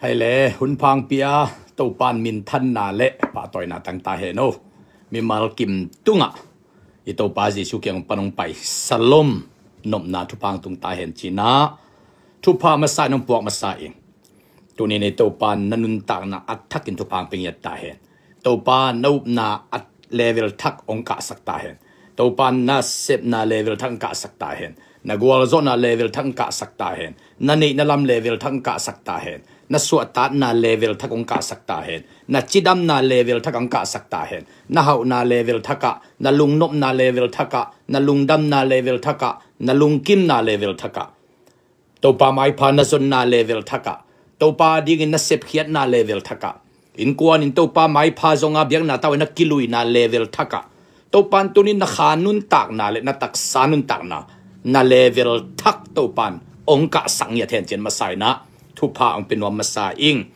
hay le hun phang pia to pan min than na le pa toy na tang ta he no mi mal kim tunga I to pa ji su kyang panong pai salom nom na thu phang tung ta hen china thu pa ma sa nong puak ma sa ing tu ni ne to pan nanun tak na at thak in thu phang ping yat ta hen to pa no na at level thak ong ka sak ta hen to pan na sep na level thang ka sak ta hen na gwal zo na level thang ka sak ta hen na nei na lam level thang ka sak ta hen na suata na level thakong ka sakta hen na chidam na level thakang ka sakta hen na hau na level thaka na lungnop na level thaka na lungdam na level thaka na lungkim na level thaka to pa mai pha na zon na level thaka to pa ding na sep khiat na level thaka in kwan in to pa mai pha zonga biak na taw na kilui na level thaka to pan tunin na khanun tak na le na tak sanun tak na level thak to pan ong ka sang ya then chen masai na thu pa ang pinwa masa ing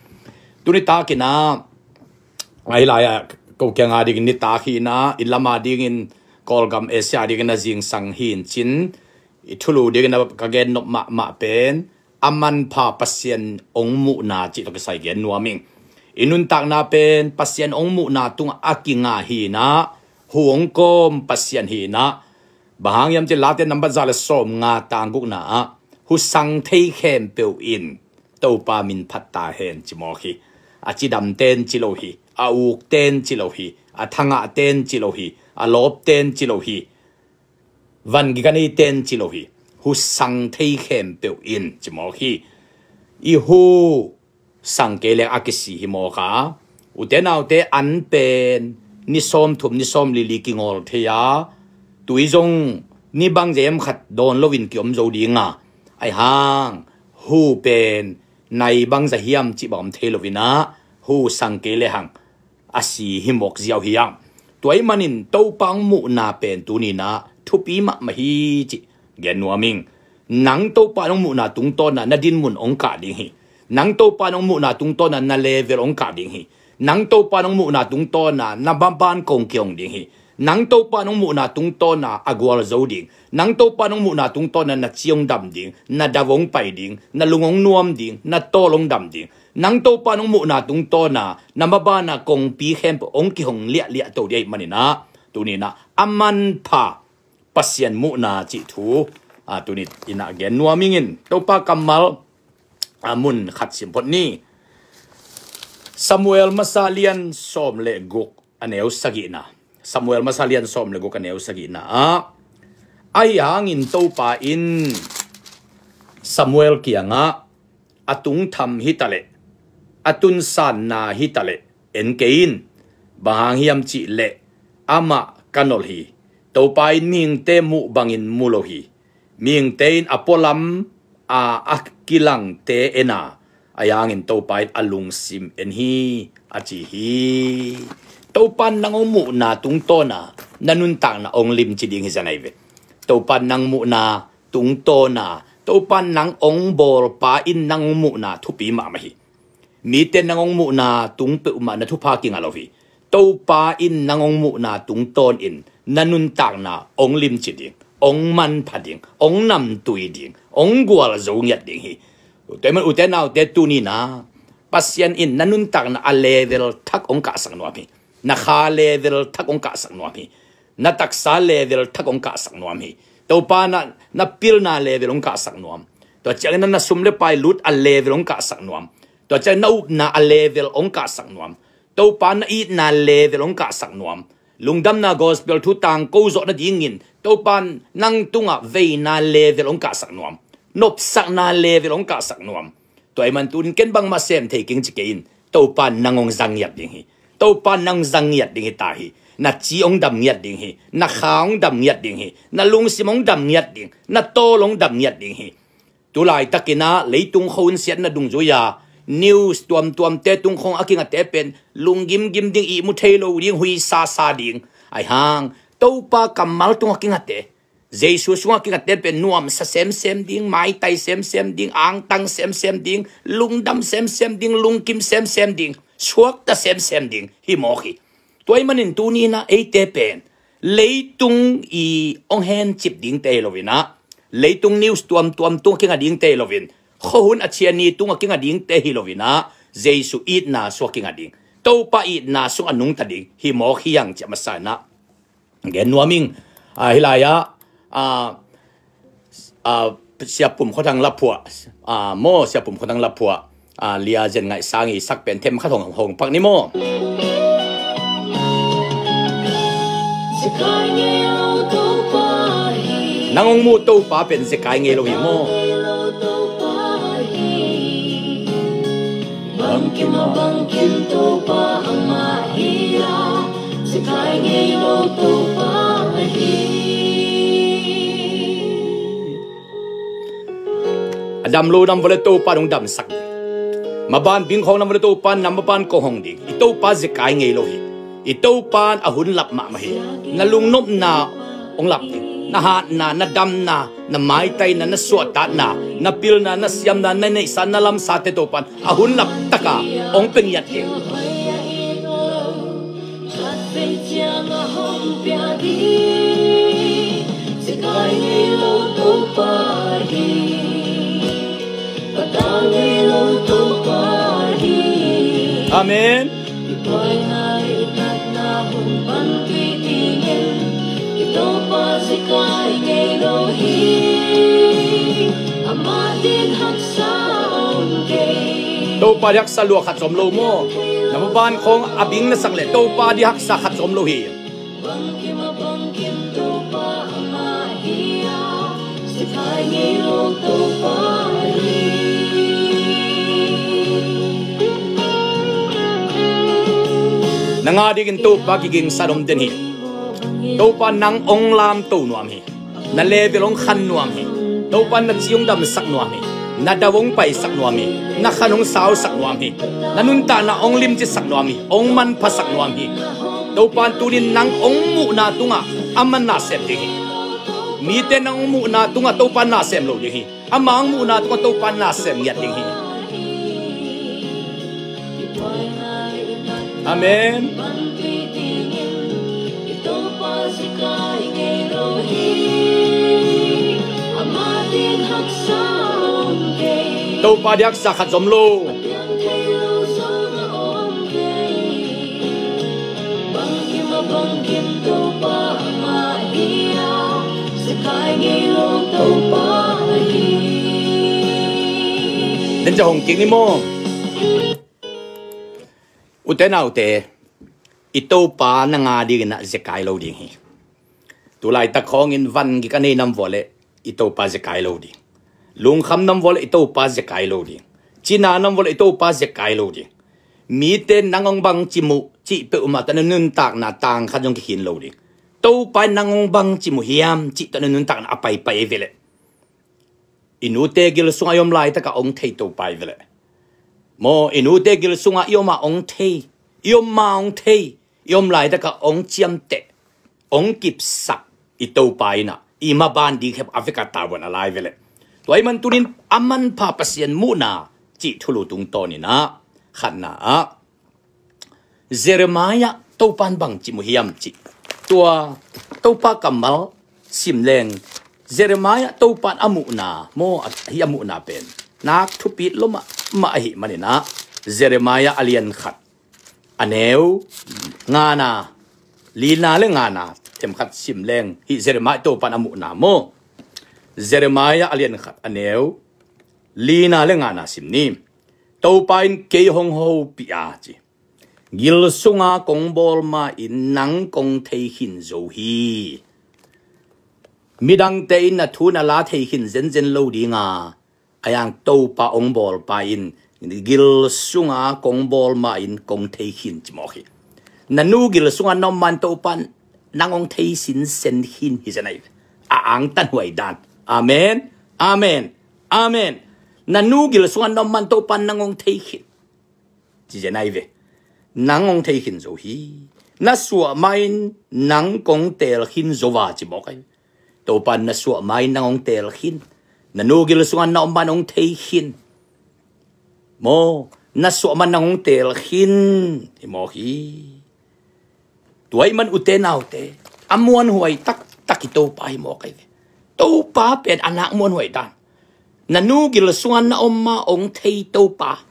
tunita kina ai la ya ko kyang adi ni ta khi na ilama ding in kolgam asia ding na jing sang hin chin ithulu ding na ka gen no ma pen aman pha pasien ong mu na chi to sai gen nuaming inun tak na pen pasien ong mu na tung akinga hi na huong kom pasien hi na bahang yam che laten number zala som nga tanguk na hu sang thei khem pe in to pa min phatta hen chimo hi a chidam ten chilo hi a uk ten chilo hi a thanga ten chilo hi a lop ten chilo hi van gi kani ten chilo hi hu sang thei khem pe in chimo hi I hu sang ke le akisi hi mo ka u te nau te an pen ni som thum ni som li li ki ngol the ya tui zong ni bang jem khat don lovin kiom zo dinga ai hang hu pen nai bang za hiam chi bom thelovina hu sang ke le hang asi himok ziaw hiang toy manin to pang mu na pen tu ni na thu pi ma ma hi chi gen nuaming nang to pa nong mu na tung to na din mun ong ka ding hi nang to pa nong mu na tung to na level ong ka ding hi nang to pa nong mu na tung to na bam ban kong kyong ding hi nang to pa nong mu na tung to na agwal zo ding nang to pa nong mu na tung to na chiong dam ding na davong pai ding na lungong nuam ding na to long dam ding nang to pa nong mu na tung to na maba na kong pi khem ong ki hong lia to dei manina tu ni na aman pha pasien mu na chi thu tu ni ina gen nuamingin to pa kamal amun khat sim pot ni Samuel Masalian som le guk aneu sagina Samuel Masalian som le guk aneu sagina ai hangin to pa in Samuel kianga atung tham hitale atun san na hitale enkein bahang hiam chi le ama kanol hi to pa in ming te mu bangin mulohi ming tein apolam akilang te ena ayangin to pa in alung sim en hi achi hi to pan nang mu na tung to na nanun tang na ong lim chi ding hi zanai ve to pan nang mu na tung to na to pan nang ong bol pa in nang mu na thu pi ma ma hi mi ten nang ong mu na tung pe ma na thu pa king alohi to pa in nang ong mu na tung ton in nanun tang na ong lim chi ding ong man phading ong nam tui ding ong gwal zo ngyat ding hi te man uten naw te tu ni na pasien in nanun tang na a level thak ong ka sang no mi na kha level thak ong ka sang no mi na taksa level thak ong ka sang no mi to pa na pil na level ong ka sang no to chang na sum le pai lut a level ong ka sang no to chang na up na a level ong ka sang no to pa na i na level ong ka sang no lungdam na gospel thu tang ko zo na dingin to pan nang tunga ve na level ong ka sang no nop sak na level ong ka sak nuam to ai man tun ken bang ma sem taking chikein to pan nangong zang yat ding hi to pan nang zang yat ding hi ta hi na chi ong dam yat ding hi na khaong dam yat ding hi na lung simong dam yat ding na to long dam yat ding hi tu lai takina leitung khon siat na dung zoya news tuam te tung khong aking ate pen lungim gim ding I mu thailo ding hui sa ding ai hang to pa kamal tung aking ate Jesus sunga ki katen pen nuam sa sem ding mai tai sem ding ang tang sem ding lungdam sem ding lungkim sem ding suak ta sem ding hi mo hi toy manin tu ni na e te pen leitung I ong hen chip ding te lovina leitung news tuam tung ki nga ding te lovin khôn a chia ni tunga kinga ding te hilovina jesu it na so kinga ding to pa it na so anung ta ding hi mo hiang cha masana gen nuaming hilaya siapum khodang lapua mo siapum khodang lapua lia jen ngai sangi sak pen them kha thong hong pak ni mo nangong mu to pa pen se kai nge lo hi mo bangkim to pa ama hiya se kai nge lo to pa hi adam lo nam vole to pa dong dam sak maban bing khong nam vole to pa nam ban ko hong ding ito pa se kai nge lo hi ito pan ahun lap ma ma hi nalung nop na ong lap na hat na dam na mai tai na suat ta na pil na siam na nei san na lam sa te to pan ahun lap taka ong peng yat ke amen to pa yak sa lu khat som lo mo namaban khong abing na sakle to pa di hak sa khat som lo hi nanga digin to pa giging sadom den hi to pa nang ong lam to nuam hi na level ong khan nuam hi to pa na chiung dam sak nuam hi na dawong pai sak nuam hi na khanong saw sak nuam hi na nun ta na ong lim chi sak nuam hi ong man pha sak nuam hi to pan tunin nang ong mu na tunga aman na sem hi mi te nang mu na tunga to pan na sem lo hi amang mu na tunga to pan na sem yat hi amen to pa diak sa khat som lo nên cho hồng kính đi mô ute nào te ito pa na nga di na zekai lo ding hi tulay ta khong in van gi kanay nam vole ito pa zekai lo ding lung kham nam vole ito pa zekai lo ding china nam vole ito pa zekai lo ding mi te nangong bang chimu chi pe umata na nun tak na tang kha jong ki hin lo ding to pa nangong bang chimu hiam chi ta na nun tak na apai pai vele inute gil sunga yom lai ta ka ong thei to pai vele mo inute gil sunga yoma ong thei yom ma ong thei yom lai ta ka ong chiam te ong kip sak ito pai na ima ban di khep afrika ta wan alai vele toy man tunin aman pa pasien mu na chi thulu tung to ni na khat na Jeremiah to pan bang chi mu hiam chi tua to pa kamal sim leng Jeremiah to pan amu na mo hi amu na pen nak thu pit lo ma hi manina Jeremiah alian khat aneu ngana lina le ngana tem khat sim leng hi Jeremiah to pan amu na mo Jeremiah alian khat aneu lina le ngana sim ni to pain ke hong ho pia chi gil sunga kong bol ma in nang kong thei hin zo hi midang te in na thu na la thei hin zen zen lo di nga ayang to pa ong bol pa in gil sunga kong bol ma in kong thei hin chi mo hi nanu gil sunga nom man to pan nangong thei sin sen hin hi zanai ang tan huai dan amen amen amen nanu gil sunga nom man to pan nangong thei hin chi zanai ve nangong thei hin zo hi na suwa main nang kong tel hin zo wa chi mo kai to pan na suwa main nangong tel hin nanu gil sunga nom man ong thei hin mo na suwa man nangong tel hin hi mo hi tuai man ute nau te amuan huai tak ito pa hi mo kai to pa pen anak muan huai dan nanugil suan na omma ong thei to pa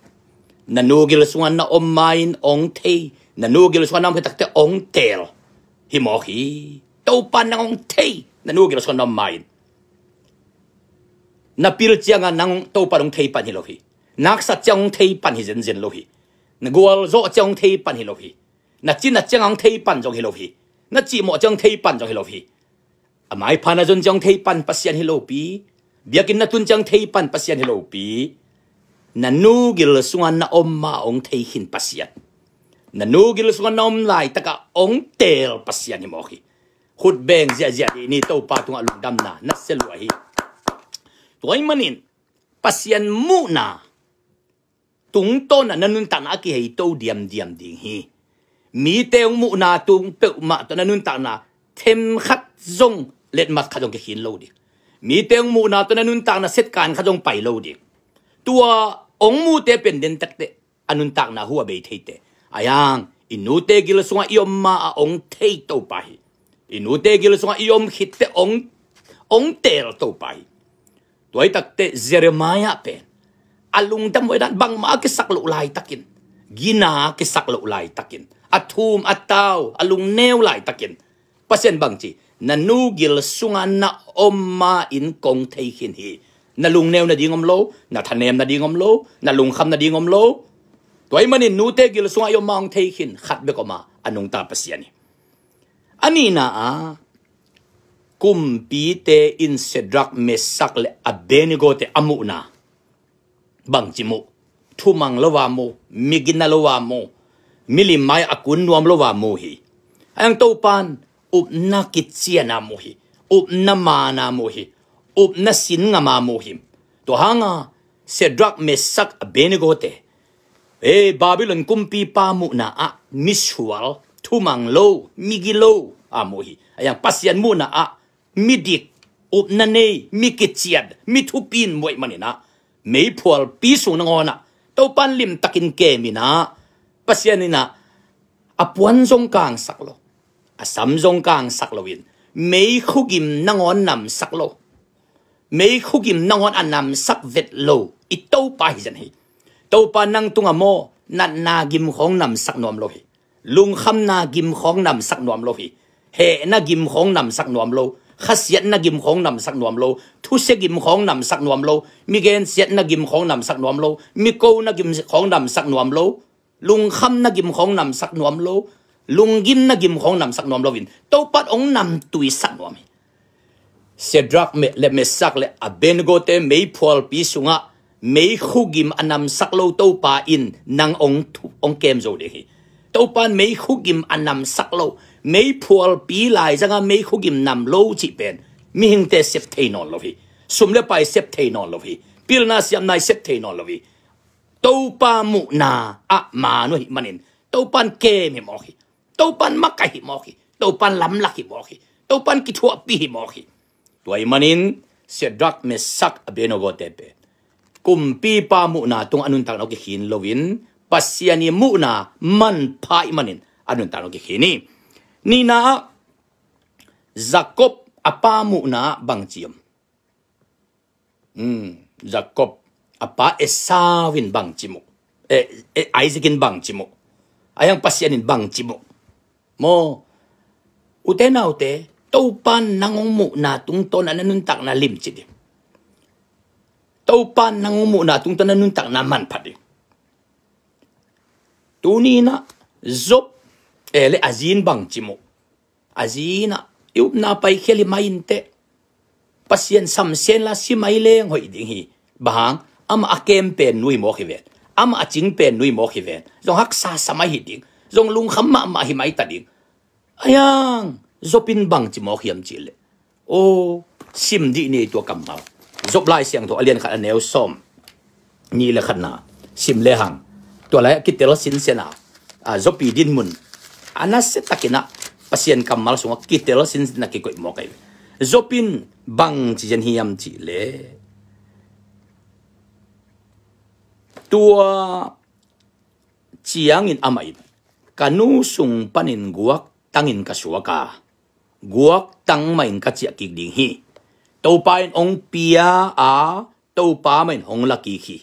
nanugil suan na ommain ong thei nanugil suan na kitakte ong tel himohi to pa nang ong thei nanugil suan na ommain napil chianga nang to pa ong thei pan hilohi naksa chang thei pan hi zen zen lohi nagwal zo chang thei pan hilohi na chin na chang thei pan jong hilohi na chi mo chang thei pan jong hilohi amai phana jon chang thei pan pasian hilopi biakin na tun chang thei pan pasian hilopi nanugil suan na omma ong thei hin pasian nanugil suan na om lai taka ong tel pasian himohi hut beng zia zia ni to pa tung alung dam na selwahi toy manin pasian mu na tung to na nanun tan aki hei to diam diam ding hi mi teung mu na tung pe ma to nanun tan na them khat zong let mat khajong ke hin lo di mi teung mu na to nanun tan na set kan khajong pai lo di tua ong mu te pen den tak te anun tak na huwa be thei te ayang inu te gil sunga iom ma a ong thei to pai inu te gil sunga iom khit te ong tel to pai toy tak te Jeremiah pen alung dam wai dan bang ma ke sak lo lai takin gina ke sak lo lai takin athum ataw alung neu lai takin pasien bang chi nanugil sunga na omma in kong thei hin hi na lung neu na dingom lo na thanem na dingom lo na lung kham na dingom lo toy manin nu te gil sunga yom mang thei hin khat be ko ma anung ta pasiani ani na a kumpi te in Sedrak Mesak le Abednego te amu na bang chimu thumang lowa mo migina lowa mo milimay akun nuam lowa mo hi ang topan up na kitsiana mo hi up na mana mo hi up na sin nga ma mo him to hanga Sedrak Mesak Abednego te Babylon kumpi pa mo na a mishual thumang lo migilo amo hi ayang pasian mo na a midik up na nei mikitsiad mithupin moy manina may pual piso ng ona to panlim takin kemina pasyanina apuan zong kang saklo asam zong kang saklowin may khugim nangon nam saklo may khugim nangon anam sakvet lo ito pa hijan hi to pa nang tunga mo na nagim khong nam saknom lo hi lung kham nagim khong nam saknom lo hi he nagim khong nam saknom lo khasiat na gim khong nam sak nuam lo thu se gim khong nam sak nuam lo mi gen siat na gim khong nam sak nuam lo mi ko na gim khong nam sak nuam lo lung kham na gim khong nam sak nuam lo lung gim na gim khong nam sak nuam lo win to pat ong nam tui sak nuam Sedrak le Mesak le Abednego te mei phol pi sunga mei khugim anam sak lo to pa in nang ong kem zo de hi to pan mei khugim anam sak lo mấy phùal pi lại ra mấy khu kim nằm lâu chỉ bên mi hình te xếp thầy non lo hi sum le pai xếp thầy non lo hi pil na siam nai xếp thầy non lo hi tàu pa mu na a ma no hi manin tàu pan ke mi mo hi tàu pan makai hi mo hi tàu pan lam lak hi mo hi tàu pan ki thua pi hi mo hi tuai manin Sedrak Mesak Abednego te pe kum pi pa mu na tung anun tang no ki hin lovin pasiani mu na man pai manin anun tang no ki hini Nina Jacob apa mu na bang chiam Jacob apa Esawin bang chimu Isaakin bang chimu ayang pasyanin bang chimu mo ute na ute taupan nangong mu na tung to na nanuntak na lim chidi taupan nangong mu na tung to na nanuntak na man padi tunina Zop ele azin bang chimo azina yup na pai kheli mainte pasien samsen la si mai leng hoi ding hi bang ama akem pen nui mo khivet ama aching pen nui mo khivet zong hak sa samai hi ding zong lung kham ma hi mai ta ding ayang zopin bang chimo khiam chile o sim di ni to kamal zop lai siang to alian khat aneu som ni le khatna sim le hang to lai kitel sin sena a zopi din mun anas takina pasien kamal sunga kitel sin na ki koi mo kai zopin bang chi jen hiam chi le tua chiang in amai kanu sung panin guak tangin kasuaka guak tang main ka chi ki ding hi to pain ong pia a to tàu pa mình hong là kỳ khi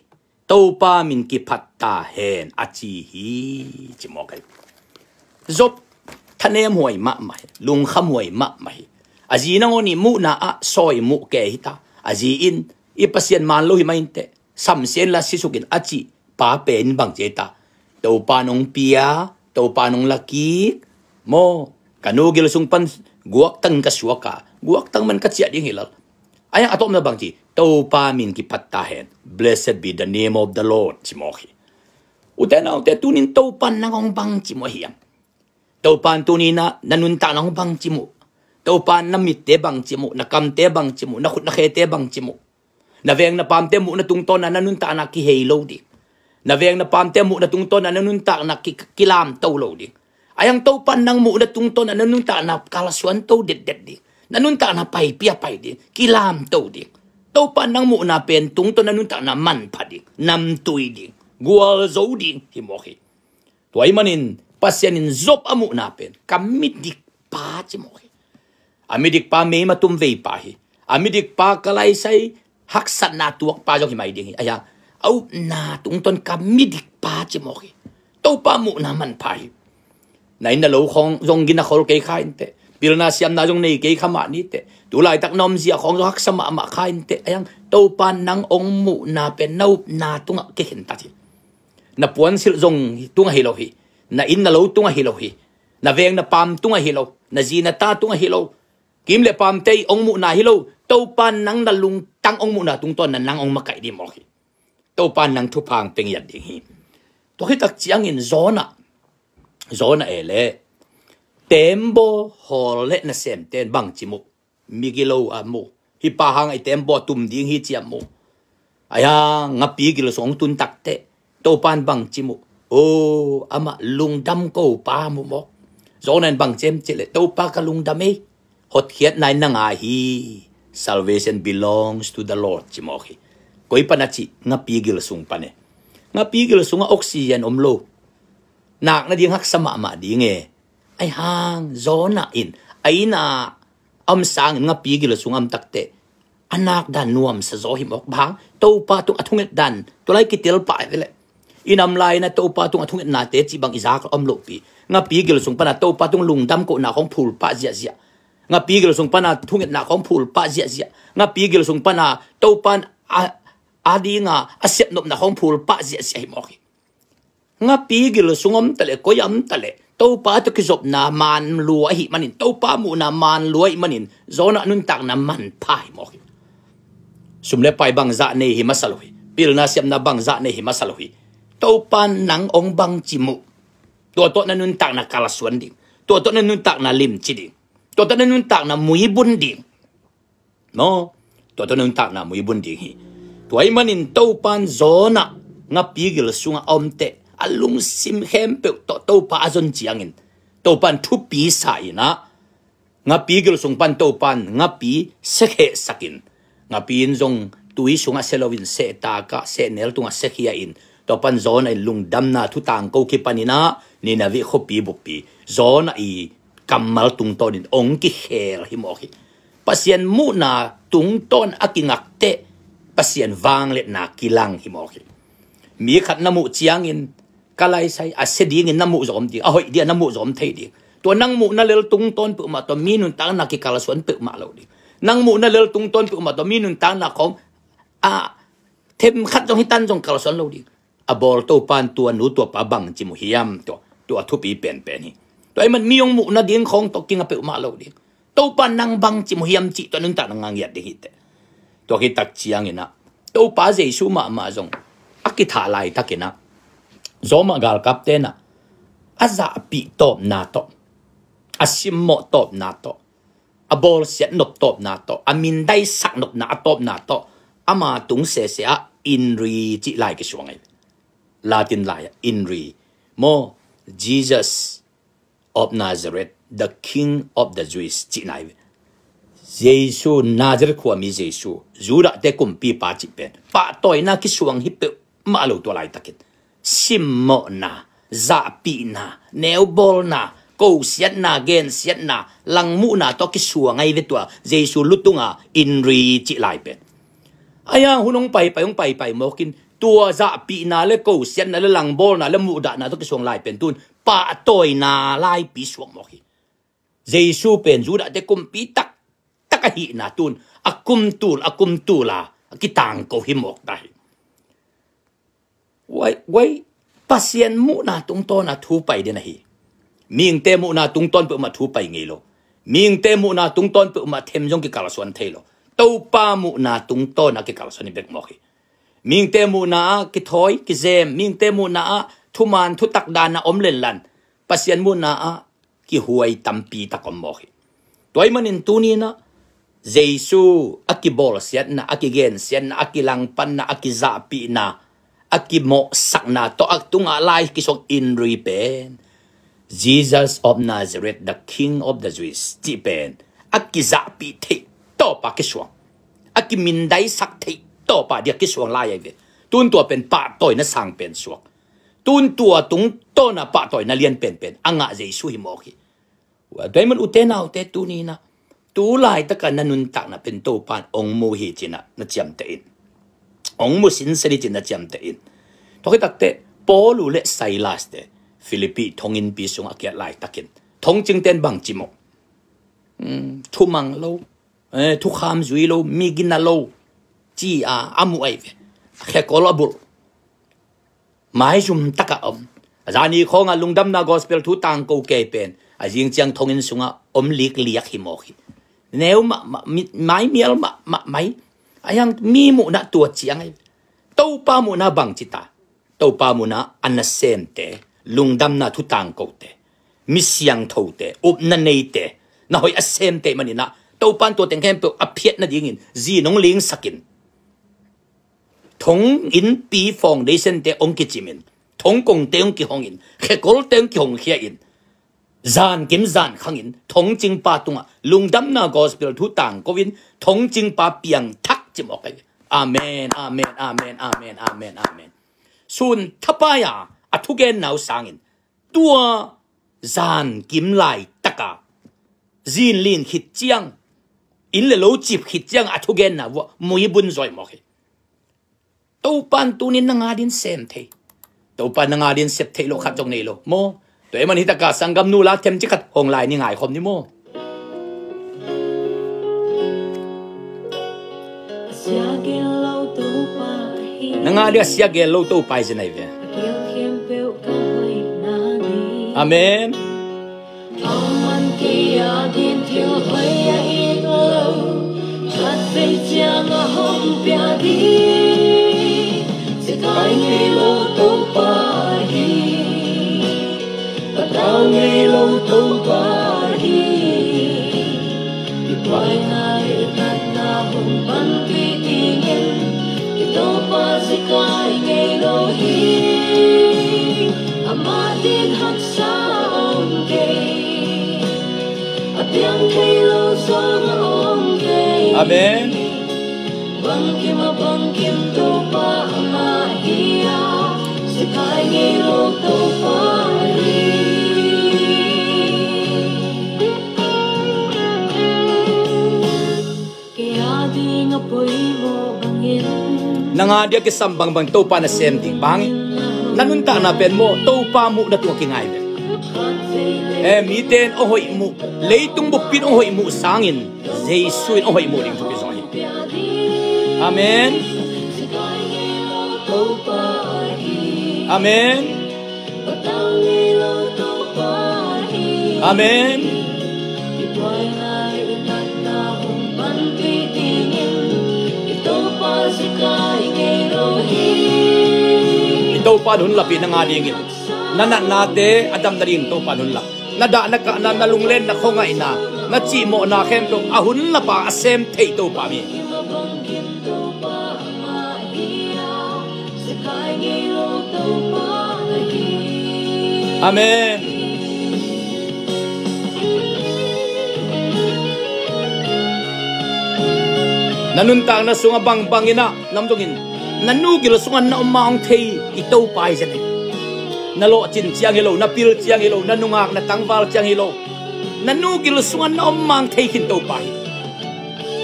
tàu pa mình kỳ phát ta hèn à chi hi chỉ một cái dốt thân em huay mạ mày lung khăm huay mạ mày à gì năng oni mu na a soi mu kẻ hita à gì in ipasien man lo hi mai te sam sen la sisukin à chi pa pen bang jeta tàu pa nong pia tàu pa nong laki mo kanu gil sung pan guak tang ka suaka guak tang man ka chia ding hilal aya atom na bang ji tàu pa min ki patta hen blessed be the name of the Lord chimohi utena te tunin tàu pan na ngong bang chimohiam tàu pan tunina nanunta na ngong bang chimu tàu pan na mit te bang chimu na kam te bang chimu na khut na khe te bang chimu na veng na pam te mu na tungton na nanunta na ki helo di na veng na pam te mu na tungton na nanunta na ki kilam tàu lo di ayang tàu pan nang mu na tungton na nanunta na kalaswan tàu det det di nanunta na pai pia pai di kilam tàu di tàu pan nang mu na pen tungton na nanunta na man pa di nam tui di gual zo di hi mo hi tuai manin pasyanin zop amu na pen kamit dik pa chi mo hi amidik pa me matum vei pa hi amidik pa kalai sai haksat na tuak pa jo hi mai ding hi aya au na tungton kamidik pa chi mo hi tàu pa mu na man pa hi nai na lo khong jong gina khol ke khain te pilna siam na jong nei ke khama ni te tu lai tak nom zia khong hak sama ma khain te ayang tàu pan nang ong mu na pen nau na tunga ke hin ta chi na puan sil jong tunga hi lo hi na in na lo tunga hi lo hi na veng na pam tunga hi lo na zina ta tunga hi lo kim le pam te ong mu na hi lo tàu pan nang na lung tang ong mu na tung ton na nang ong makai di mo hi tàu pan nang thu phang peng yat ding hi to hi tak chiang in zona ele tembo hole na sem ten bang chimu migilo amu hi pa hang ai tembo tum ding hi chiamu aya ngapi gilo song tun takte to pan bang chimu o ama lungdam ko pa mu mo zona bang chem chele to pa ka lungdam e hot khiat nai na nga hi salvation belongs to the Lord chimu hi koi panachi ngapi gilo sung pane ngapi gilo sung oxygen omlo nak na ding hak sama ma ding e ai hang zona in ai na am sang nga pigil sungam takte anak dan nuam sa zo himok bang to pa tung athunget dan to lai kitil pa vele inam lai na to pa tung athunget na te chi bang izak om lo pi nga pigil sung pana to pa tung lungdam ko na khong phul pa zia zia nga pigil sung pana thunget na khong phul pa zia zia nga pigil sung pana to pan adi nga asep nop na khong phul pa zia zia himok nga pigil sungom tale koyam tale tàu pa to kizop na man lua hi manin tàu pa mu na man lua hi manin zona nun tak na man pai mo sumle pai bang za ne hi masalohi pil na siam na bang za ne hi masalohi tàu pan nang ong bang chimu to na nun tak na kalaswan ding to na nun tak na lim chi ding to na nun tak na mui bun ding no to na nun tak na mui bun ding hi tuai manin tàu pan zona nga pigil sunga omte alung sim hem pe to pa azon chiangin to pan thu pi sai na nga pi gil sung pan to pan nga pi sekhe sakin nga pi in jong tui sunga selowin se ta ka se nel tunga sekhia in to pan zona lung dam na thu tang ko ki panina ni na vi khopi bupi zona i kamal tung tonin ong ki khel hi mo hi pasien mu na tung ton akingak te pasien wang le na kilang hi mo hi mi khat na mu chiangin kalai sai aseding in namu zom di ahoi dia namu zom thei di to nang mu na lel tung ton pu ma to minun tang na ki kalaswan pe ma lo di nang mu na lel tung ton pu ma to minun tang na khom a them khat jong hitan jong kalaswan lo di a bol to pan tu nu to pa bang chi mu hiam to thu pi pen pen hi to ai man mi yong mu na ding khong to king a pe ma lo di to pan nang bang chi mu hiam chi to nun ta nang ngang yat di hi te to hi tak chiang ina to pa jesu ma jong akitha lai takina zoma gal kaptena aza pi top na to asim mo top na to abol set nop top na to amin dai sak nop na top na to ama tung se a inri chi lai ke suangai latin lai inri mo Jesus of Nazareth the king of the Jews chi nai Jesus Nazareth ko mi Jesus zura te kum pi pa chi pen pa toy na ki suang hi pe ma lo to lai takit simmo na zapi na neubol na ko siat na gen siat na lang mu na to ki suwa ngai vetua jesu lutunga inri chi lai pe aya hunong pai mokin tua za pi na le ko sian na le lang bol na le mu da na to ki suang lai pen tun pa toy na lai pi suang moki Jesu pen zu da te kum pi tak hi na tun akum tula kitang ko himok dai wai pasien mu na tung to na thu pai de na hi ming te mu na tung ton pe ma thu pai ngi lo ming te mu na tung ton pe ma them jong ki kala suan thelo to pa mu na tung ton na ki kala suan bek mo hi ming te mu na ki thoi ki zem ming te mu na thu man thu tak dan na om len lan pasien mu na ki huai tampi takom mo hi toy manin tu ni na Jesu akibol siat na akigen siat na akilang pan na akizapi na akimo sak na to aktunga lai kisok in ripen Jesus of Nazareth the King of the Jews tipen akizapi te to pa kiswang akimindai sak te to pa dia kiswang lai ve tun tua pen pa toy na sang pen suak tun tua tung to na pa toy na lian pen anga Jesu himoki wa daiman utena ute tu ni na tu lai ta kan nanun tak na pen to pan ong mu hi china na cham te in ong mu sin seri china cham te in to ki tak te Paul le Silas te Philippi thongin pi sung akia lai takin thong ching ten bang chimo thu mang lo thu kham zui lo mi gina lo chi amu ai ve khe kolabul mai jum taka zani khonga lungdam na gospel thu tang ko ke pen ajing chang thongin sunga lik liak hi mo hi nếu mai miel mai ayang mi mu na tua chiang ai tau pa mu na bang chita tau pa mu na anasem te lungdam na thu tang ko te mi siang tho te up na nei te na hoi asem te manina tau pan to teng kem pe aphiat na dingin zi nong ling sakin thong in pi foundation te ong ki chimin thong kong te ong ki hongin khekol te ong ki hong khia in zan kim zan khangin thong ching pa tunga lungdam na gospel thu tang kovin thong ching pa piang thak chim ok amen amen amen amen amen amen sun thapaya athugen nau sangin tua zan kim lai taka zin lin khit chiang in le lo chip khit chiang athugen na wa mui bun zoi mo he to pan tunin na nga din sem the to pan na nga din sep the lo khat jong nei lo mo toy man hitaka sangam nu la them chikat hong lai ni ngai khom ni mo nanga dia sia ge lo to pai je nai ve amen tao nghe lâu tâu ba hi đi quay ngay nát na hồng ban kỳ ingin đi tâu ba sẽ cay nghe lâu hi amadin hắc sa ông kê atiang kê lâu song ông kê amen bang kim tâu ba ma hiya sẽ cay nghe lâu tâu ba hi nanga dia ke sambang bang to pa na sem ding bang nanun ta na pen mo to pa mu na tu ki ngai ve mi ten o hoi mu leitung bu pin o hoi mu sangin Jesu in o hoi mu ding tu ki zoi amen amen amen ito pa nun lapi na nga dingin nanak nate adam daring to pa nun lap nada naka na nalunglen na ko nga ina na chi mo na khem to ahun la pa asem thei to pa mi amen nanuntang na sunga bang bangina namdongin nanugil sunga na umaong thei ito pai jan nalo chin chiang hilo na pil chiang hilo nanungak na tangwal chiang hilo nanugil sunga na umang thei kin to pai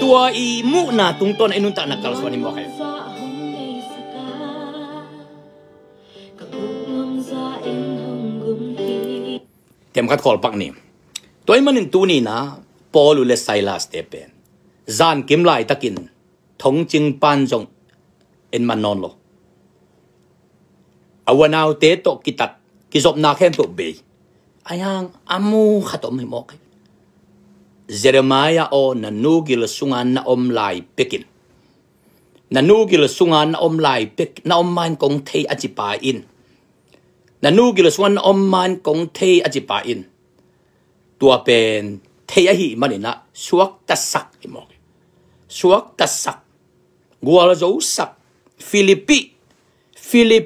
ตัวอีมุนาตุงต้นไอ้นุ่นตานักกาลสวนิมอกให้เต็มขัดขอลปักนี่ตัวไอ้มันหนึ่งตัวนี้นะปอลุเลไซลาสเตเปนจานกิมไลตะกินทงจิงปันจงเอ็นมันนอนโลอวันเอาเตโตกิตัดกิจบนาเข้มตัวเบยไอ้ยังอามูขัดอมให้มอกเจเรมายาโอนันนูกิลสุงานนาอมไลเปกินนันนูกิลสุงานนาอมไลเปกนาอมมันกงเทอจิปาอินนันนูกิลสุงานนาอมมันกงเทอจิปาอินตัวเป็นเทียหิมันนี่นะสวกตัสักอีมอกสวกตัสักกัวลาโจสักฟิลิป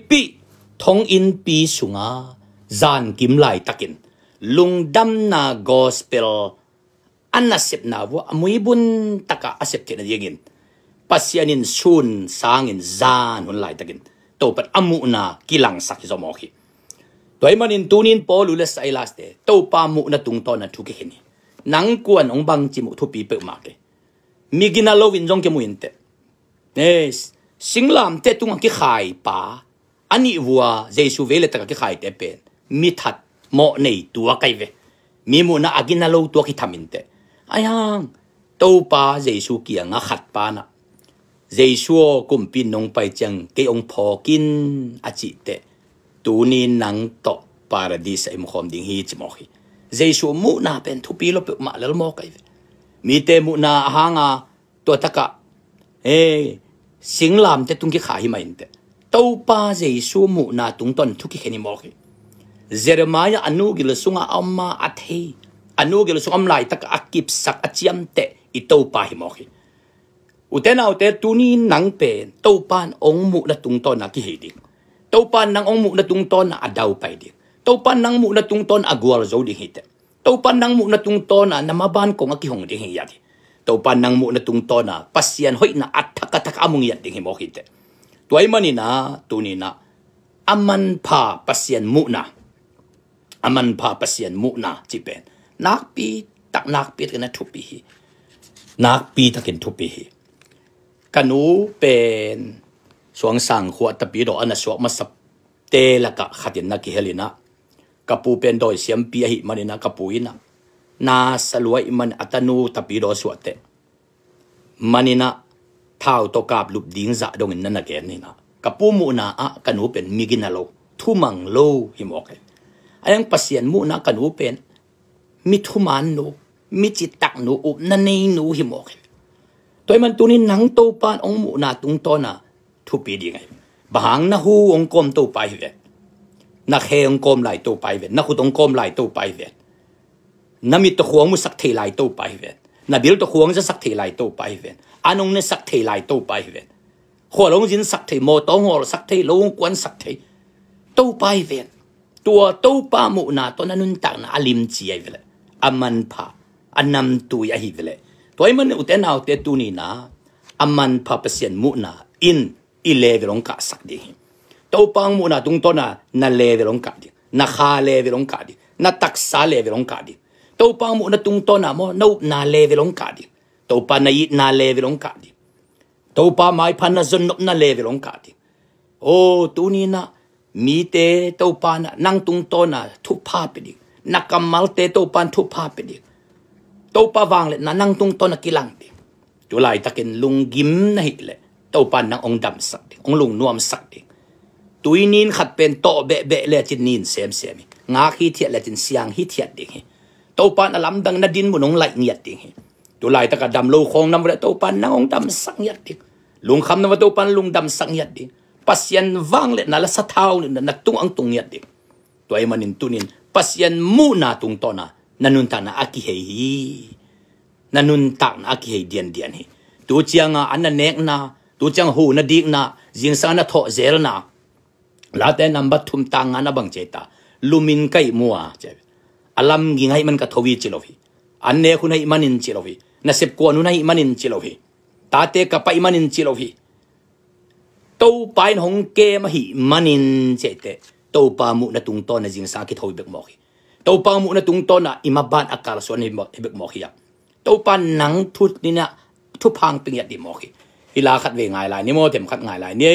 ปีทงอินปีสุงาจานกิมไลตักินลุงดำนากอสเปลอันน่าเสพนาวัวมวยบุญตะกะอาเสพเทนยังกินปัสยานินซุนสางินจานวันไลตักินโตปัดอามุนากิลังสักที่สมอขีตัวไอ้มันอินตูนินปอลุเลสไอลาสเตโตปามุนาตุงตอนาทุกเห็นนังกวนองบังจิมุทุปีเปิมาเกมีกินาโลวินจงเกมุอินเตสิงลามเตตุงกิขายป่าอันนี้วัวเจสุเวเลตะกิขายเตเป็นมิทัดโมเนตัวไกเวมีมุนาอากินาโลตัวกิทามินเตไอ้ยังโตปาเจสุเกียงขัดปานะเจสุกุมปินองไปจังเกองพอกินอาจิเตตูนีนังโตปาราดิสไอมุขอมดิงฮีจิมอฮีเจสุมุนาเป็นทุปีโลเปมาเลลโมกไอมีเตมุนาหางาตัวตะกะสิงลามเตตุงกิขาหิมาอินเตโตปาเจสุมุนาตุงตนทุกิเขนิมอฮีเจเรมายาอนุกิลสุงาอัมมาอัตเฮอนุกิลสุงอัมไลตะกะอักิบสักอจิยมเตอิโตปาหิมอฮีอุเตนาอุเตตูนีนังเป็นโตปานองมุนาตุงตนนักกิเฮดิโตปันนังองมุนาตุงตอนอาดาวไปดิโตปันนังมุนาตุงตอนอากวลโจดิฮิตโตปันนังมุนาตุงตอนนามาบ้านกงอากิหงดิฮิยาดิโตปันนังมุนาตุงตอนปัสยันหอยนาอัตทักอามุงยัดดิฮิโมฮิตตัวไอ้มันนี่นะตัวนี้นะอามันพาปัสยันมุนาอามันพาปัสยันมุนาจีเป็นนักปีตักนักปีกันนะทุปีนักปีตักกินทุปีกันูเป็นสวงสังขวดตะปีดออันสวกมาสับเตละกะขัดยันนักเฮลินะกับปูเป็นโดยเสียมปีหิมันนะกับปูอินะนาสลวยมันอัตนูตะปีดอสวดเตมันนะเท้าตกาบลุบดิ้งจะดงนั่นนักเกนี่นะกับปูมูนาอะกันูเป็นมิกินาโลทุมังโลหิมอกไอ้ยังปัสยันมูนากันูเป็นมิทุมันโนมิจิตักโนอุนันเนนูหิมอกตัวมันตัวนี้นังโตปานองมูนาตุงโตนะทุปีดีไงบางนะฮูองกลมตัวไปเวนักเฮองกลมไหลตัวไปเวนักขุดองกลมไหลตัวไปเวนัมิตะขวงมุสักเทไหลตัวไปเวนับบิลตะขวงจะสักเทไหลตัวไปเวอันงเนี่ยสักเทไหลตัวไปเวหัวลงจินสักเทโมตองหัวสักเทลงกวนสักเทตัวไปเวตัวตัวปามุนาตัวนั้นนุนตักนะอลิมจีไอเวลอามันพาอันนำตัวยาฮิเวลตัวไอ้มันอุตเนเอาเตตุนีนะอามันพาเปลี่ยนมุนาอินอีเลเวลงกาสักดิโตปังมุนาตุงต้นน่ะเลเวลงกาดิน่ะคาเลเวลงกาดิน่ะตักษาเลเวลงกาดิโตปังมุนาตุงต้นน่ะโมโนน่ะเลเวลงกาดิโตปันนายิน่ะเลเวลงกาดิโตปังไม่พันน่ะจนน่ะเลเวลงกาดิโอ้ตุนีน่ะมีเตโตปันนั่งตุงต้นน่ะทุบภาพไปดินักกำมัลเตโตปันทุบภาพไปดิโตปังวางเลยน่ะนั่งตุงต้นน่ะกิลังดิจุไลตะเกนลุงกิมนะฮิเลยโตปันนังองดำสักดิองลุงนวมสักดิตุยนินขัดเป็นโตเบะเบะเลจินนินเสียมเสียมิงาขี้เทียเลจินเสียงขี้เทียดิโตปันอลัมดังนาดินมุนองไหลเงียดดิตุไลตะกะดำโลคงนำเรโตปันนังองดำสักเงียดดิลุงคำนำโตปันลุงดำสักเงียดดิปัสยันวังเลนาละสะเท้าเนี่ยนักตุงอังตุงเงียดดิตัวไอ้มันนินตุนินปัสยันมูนาตุงโตนะนันุนตานะอากิเฮฮีนันุนตานะอากิเฮเดียนเดียนฮีตัวเจียงอันนั้นเนกนาตัวจังหูนาดีกนาจิงสานาทอเซลนาลาแต่นำบัตทุมตังอานาบังเจตาลูมินไกมัวเจ็บอลัมกิงให้มันกระทวีจิโลวีอันเนคุณให้มันอินจิโลวีนาเสพกวนุนให้มันอินจิโลวีตาเตกับไปมันอินจิโลวีโตไปหงเกมหิมันอินเจเตโตปามุนาตุงตอนจิงสาคิทวีเบกมอฮีโตปามุนาตุงตอนอิมาบานอากาศส่วนให้เบกมอฮีโตปานังทุดนี่นะ thu phang pingyat di mo ki ila khat ve ngai lai ni mo tem khat ngai lai ni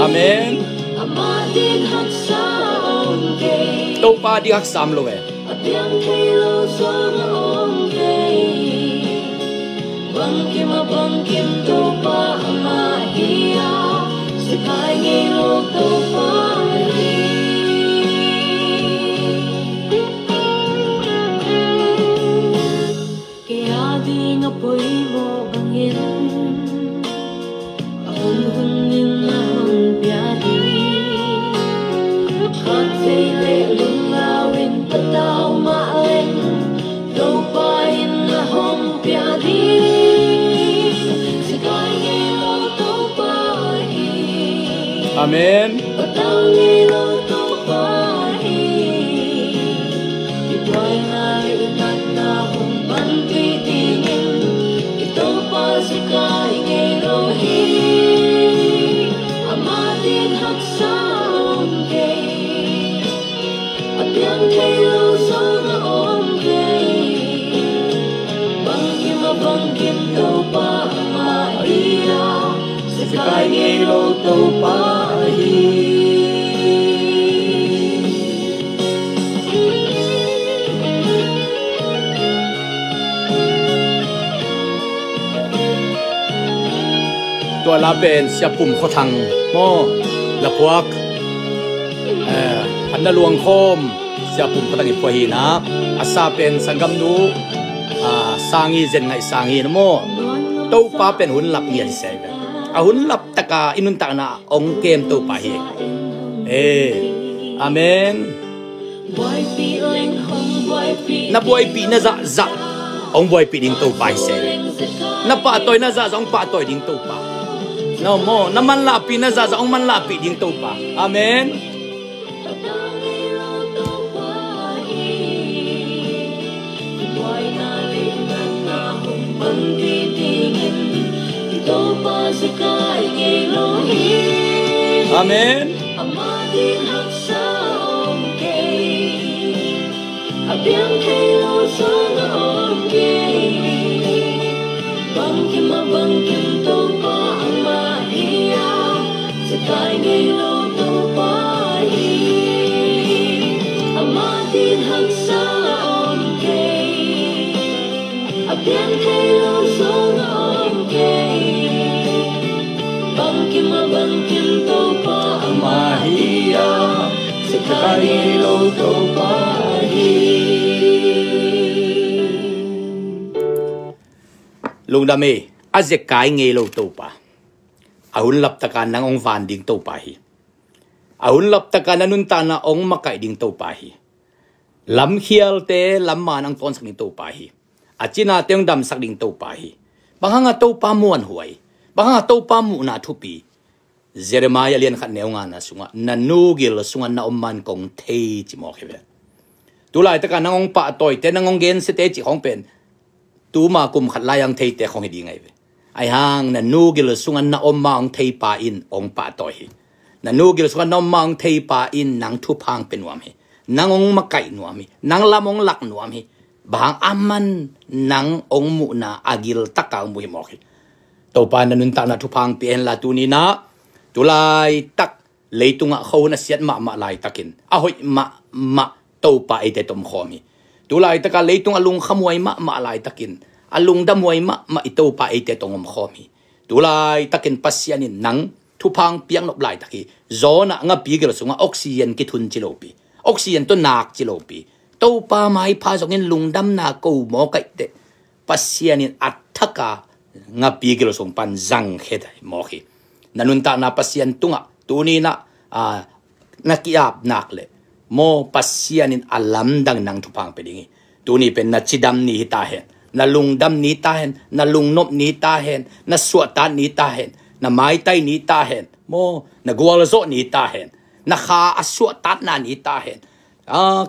Amen. Đâu pa đi hắc sam lo về. Amen. Tua la ben sia pum kho thang mo la puak an da luang khom sia pum kho thang i poi na asa pen sangam nu sangi zen ngai sangi na mo to pa pen hun lap ngian se a hun lap taka inun ta na ong kem to pa hi amen na boy pi na za za ong boy pi ding to pa se na pa toy na za ong pa toy ding to pa no mo na man la pi na za ong man la pi ding to pa amen amen lung dame azek kai nge lo to pa ahun lap taka nang ong van ding to pa hi ahun lap taka nanun ta na ong makai ding to pa hi lam khial te lam man ang ton sak ding to pa hi achina teong dam sak ding to pa hi banganga to pa muan huai banganga to pa mu na thupi Jeremiah lian khat neunga na sunga nanugil sunga na omman kong thei chi mo khebe tulai taka nang ong pa toy te nang ong gen se te chi khong pen tu ma kum khat layang thei te khong hi ngai ve ai hang na nugil sunga na omang thei pa in ong pa toy hi na nugil sunga na omang thei pa in nang thu phang pen wam hi nang ong makai nuam hi nang lamong lak nuam hi bang aman nang ong mu na agil taka mu hi mo hi to pa na nun ta na thu phang pen la tu ni na tulai tak leitunga kho na siat ma lai takin ahoi ma to pa ite tom khomi tulai taka leitung alung khamuai ma lai takin alung damuai ma ito pa ite tongom khomi tulai takin pasyanin nang thupang piang nop lai taki zona nga pigel sunga oxygen ki thun chilopi oxygen to nak chilopi to pa mai pha jongin lungdam na ko mo kai te pasyanin athaka nga pigel sung pan jang khedai mo khi nanunta na pasyan tunga tuni na nakiap nakle mo pasyanin alam dang nang thupang pedingi tuni pen na chidam ni hitahen na lungdam ni tahen na lungnop ni tahen na suatan ni tahen na maitai ni tahen mo na gwalzo ni tahen na kha asuatat na ni tahen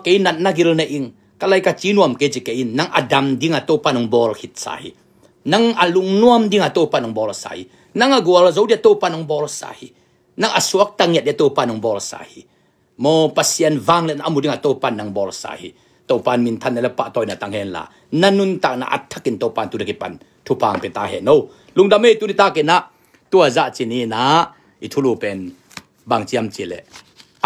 kay nat nagil na ing kalay ka chinuam ke in nang adam dinga to panong bol hit sahi nang alung nuam ding ato pa ng bolasay nang agwala zo dia to pa ng bolasay nang aswak tang dia to pa ng bolasay mo pasyan vanglen amu ding ato pa ng bolasay to pan min tan la pa toy na tanghen la nanun ta na athakin to pan tu de pan tu pang pe ta he no lungdame tu ni ta ke na tua za chini na ithulu pen bang chiam chile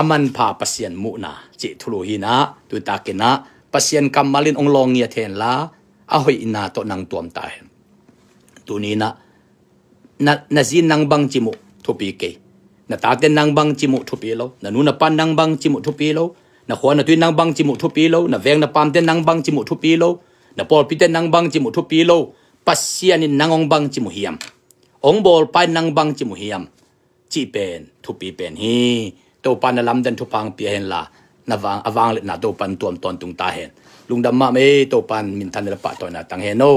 aman pa pasyan mu na chi thulu hi na tu ta ke na pasyan kamalin ong long ya then la ahoy ina to nang tuam ta hen tunina na zin nang bang chimu thupi ke na taten nang bang chimu thupi lo na nu na pan nang bang chimu thupi lo na khwa na tuin nang bang chimu thupi lo na veng na pam ten nang bang chimu thupi lo na pol piten nang bang chimu thupi lo pasianin nangong bang chimu hiam ong bol pai nang bang chimu hiam chi pen thupi pen hi to pan na lam den thupang pi hen la na wang awang le na to pan tuam ton tung ta hen lungdam ma me to pan min than la pa to na tang hen no